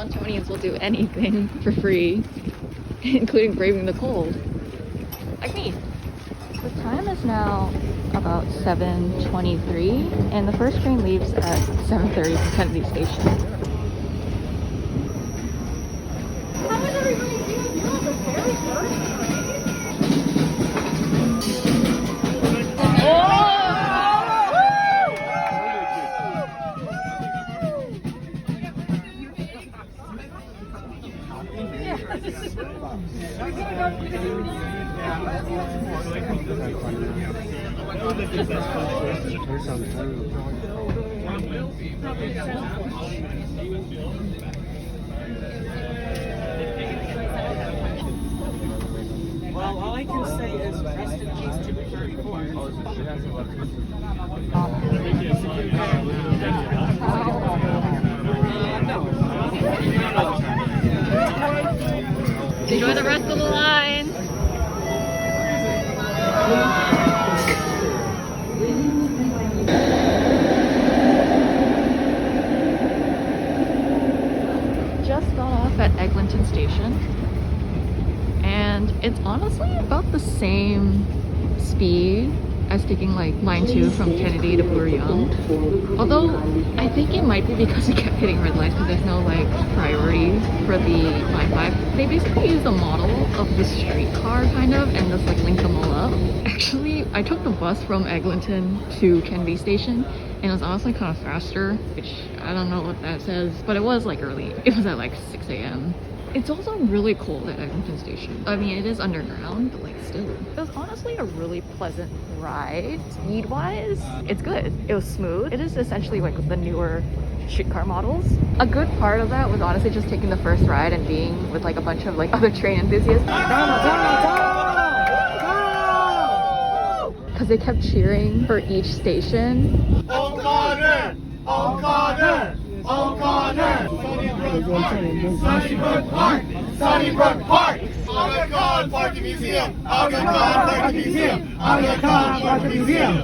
Torontonians will do anything for free, including braving the cold. Like me. The time is now about 7:23, and the first train leaves at 7:30 from Kennedy Station. How is everybody doing? You're on the very first Well, all I can say is rest in peace to the 34. Enjoy the rest of the line. Just got off at Eglinton Station, and it's honestly about the same speed as taking like line 2 from Kennedy to Bloor Young. Although I think it might be because we kept hitting red lights because there's no like priority for the line 5. They basically used a model of the streetcar kind of and just like link them all up. Actually, I took the bus from Eglinton to Kennedy Station, and it was honestly kind of faster, which I don't know what that says, but it was like early. It was at like 6 a.m. It's also really cold at Eglinton Station. I mean, it is underground, but like still. It was honestly a really pleasant ride. Speed-wise, it's good. It was smooth. It is essentially like the newer streetcar models. A good part of that was honestly just taking the first ride and being with like a bunch of like other train enthusiasts. Because they kept cheering for each station. O'Connor! O'Connor! O'Connor! Sunnybrook Park! Sunnybrook Park! Aga Khan Park and Museum! Aga Khan Park and Museum! Aga Khan Park and Museum!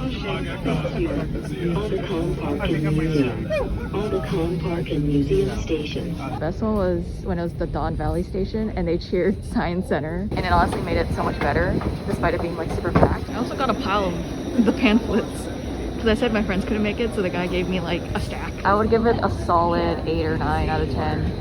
Aga Khan Park and Museum Station. The best one was when it was the Don Valley Station and they cheered Science Center, and it honestly made it so much better despite it being like super packed. I also got a pile of the pamphlets because I said my friends couldn't make it, so the guy gave me like a stack. I would give it a solid 8 or 9 out of 10.